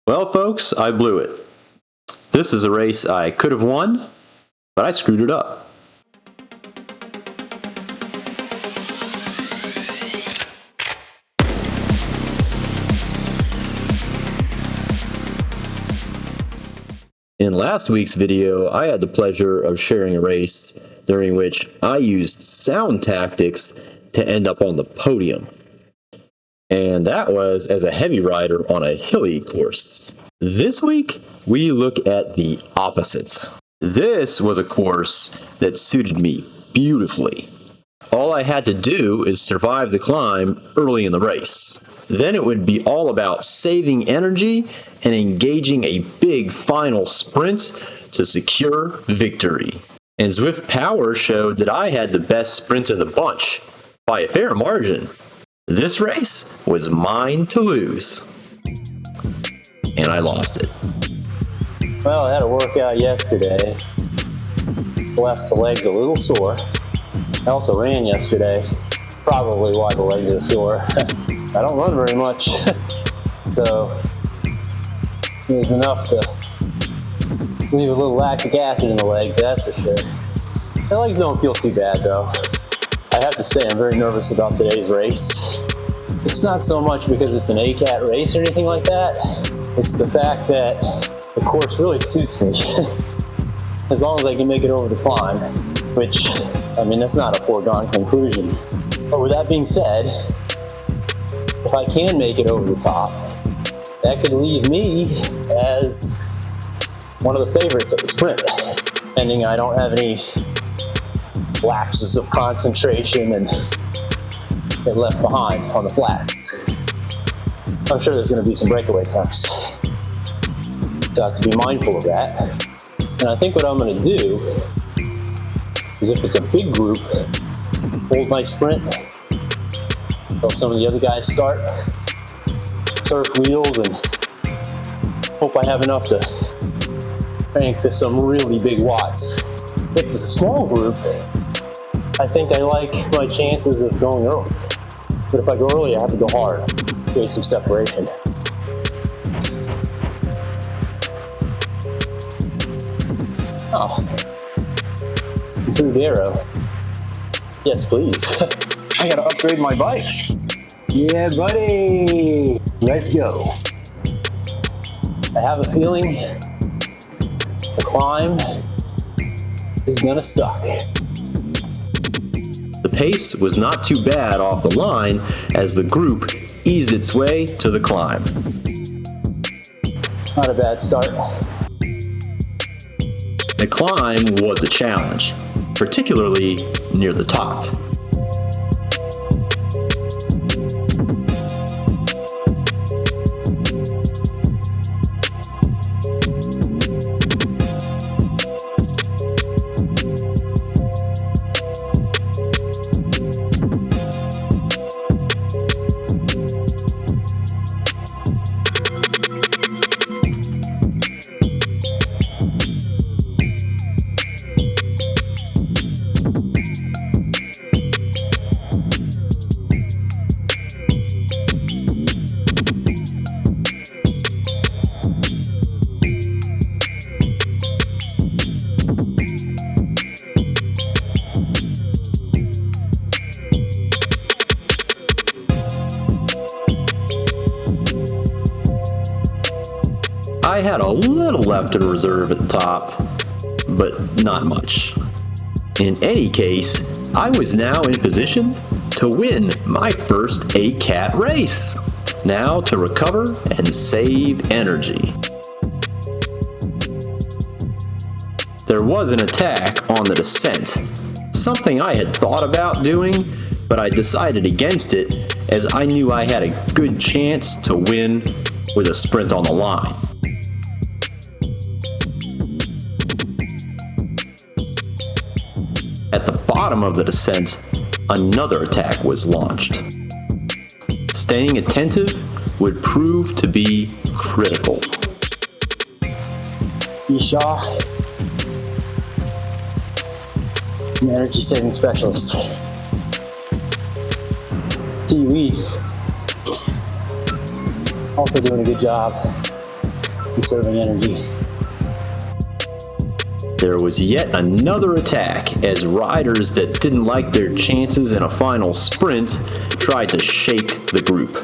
Well, folks, I blew it. This is a race I could have won, but I screwed it up. In last week's video, I had the pleasure of sharing a race during which I used sound tactics to end up on the podium. And that was as a heavy rider on a hilly course. This week, we look at the opposites. This was a course that suited me beautifully. All I had to do is survive the climb early in the race. Then it would be all about saving energy and engaging a big final sprint to secure victory. And Zwift Power showed that I had the best sprint of the bunch by a fair margin. This race was mine to lose. And I lost it. Well, I had a workout yesterday. Left the legs a little sore. I also ran yesterday. Probably why the legs are sore. I don't run very much. So it was enough to leave a little lactic acid in the legs, that's for sure. The legs don't feel too bad though. I have to say I'm very nervous about today's race. It's not so much because it's an ACAT race or anything like that. It's the fact that the course really suits me. As long as I can make it over the climb, which, I mean, that's not a foregone conclusion. But with that being said, if I can make it over the top, that could leave me as one of the favorites at the sprint, pending I don't have any lapses of concentration and get left behind on the flats. I'm sure there's going to be some breakaway times, so I have to be mindful of that. And I think what I'm going to do is, if it's a big group, hold my sprint until some of the other guys start, surf wheels, and hope I have enough to crank to some really big watts. If it's a small group, I think I like my chances of going early. But if I go early, I have to go hard, create some separation. Oh, improved aero. Yes, please. I gotta upgrade my bike. Yeah, buddy. Let's go. I have a feeling the climb is gonna suck. The pace was not too bad off the line as the group eased its way to the climb. Not a bad start. The climb was a challenge, particularly near the top. I had a little left in reserve at the top, but not much. In any case, I was now in position to win my first ACAT race. Now to recover and save energy. There was an attack on the descent, something I had thought about doing, but I decided against it as I knew I had a good chance to win with a sprint on the line. At the bottom of the descent, another attack was launched. Staying attentive would prove to be critical. Eshaw, an energy saving specialist. Kiwi, also doing a good job. conserving energy. There was yet another attack as riders that didn't like their chances in a final sprint tried to shake the group.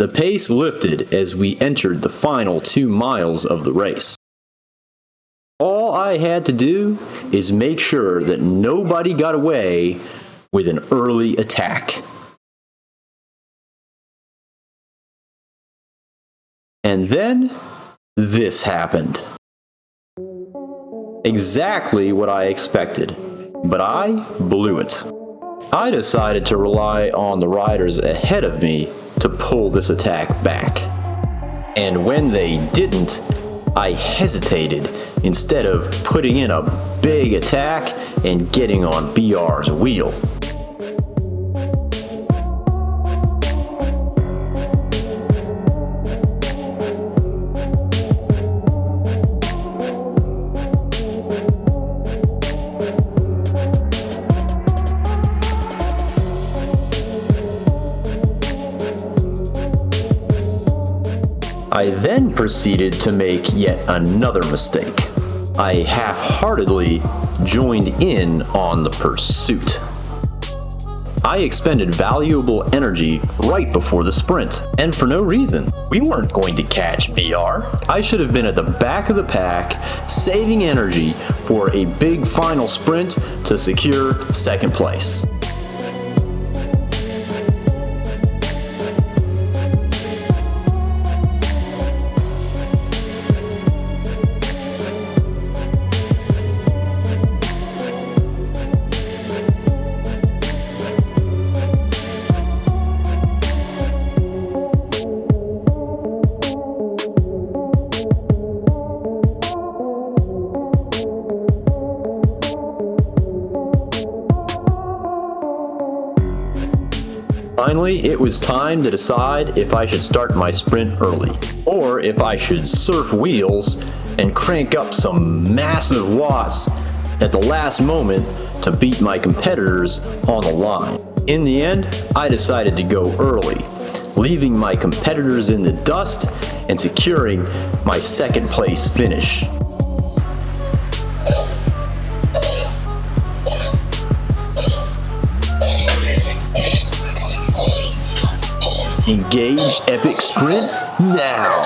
The pace lifted as we entered the final 2 miles of the race. All I had to do is make sure that nobody got away with an early attack. And then this happened. Exactly what I expected, but I blew it. I decided to rely on the riders ahead of me to pull this attack back. And when they didn't, I hesitated instead of putting in a big attack and getting on BR's wheel. I then proceeded to make yet another mistake. I half-heartedly joined in on the pursuit. I expended valuable energy right before the sprint, and for no reason. We weren't going to catch BR. I should have been at the back of the pack, saving energy for a big final sprint to secure second place. Finally, it was time to decide if I should start my sprint early, or if I should surf wheels and crank up some massive watts at the last moment to beat my competitors on the line. In the end, I decided to go early, leaving my competitors in the dust and securing my second place finish. Engage epic sprint now.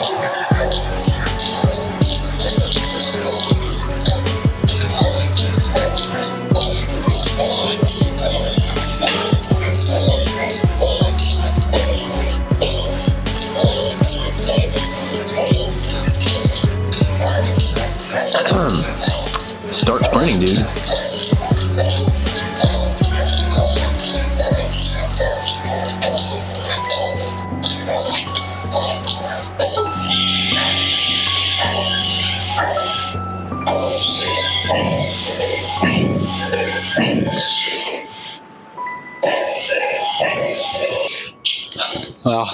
Start sprinting, dude. Well,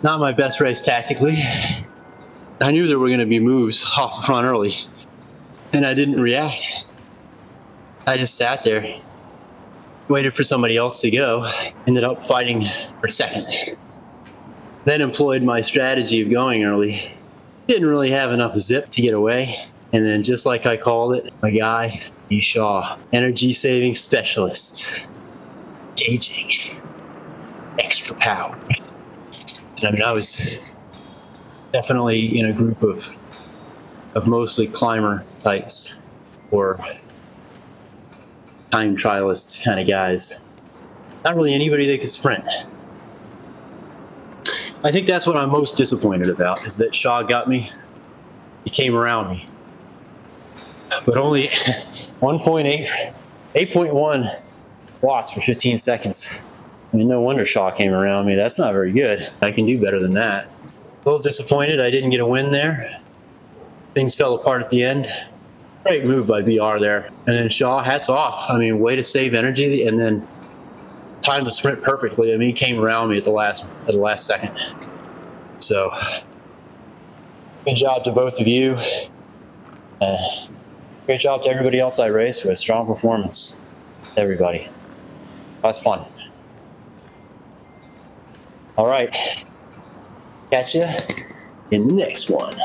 not my best race tactically. I knew there were going to be moves off the front early, and I didn't react. I just sat there, waited for somebody else to go, ended up fighting for second. Then employed my strategy of going early. Didn't really have enough zip to get away. And then just like I called it, my guy, E. Shaw, energy saving specialist, gauging extra power. I mean, I was definitely in a group of mostly climber types or time trialist kind of guys. Not really anybody that could sprint. I think that's what I'm most disappointed about, is that Shaw got me. He came around me. But only 8.1 watts for 15 seconds. I mean, no wonder Shaw came around me. That's not very good. I can do better than that. A little disappointed I didn't get a win there. Things fell apart at the end. Great move by BR there. And then Shaw, hats off. I mean, way to save energy and then time the sprint perfectly. I mean, he came around me at the last second. So, good job to both of you. Great job to everybody else I raced with. Strong performance, everybody. That was fun. All right. Catch you in the next one.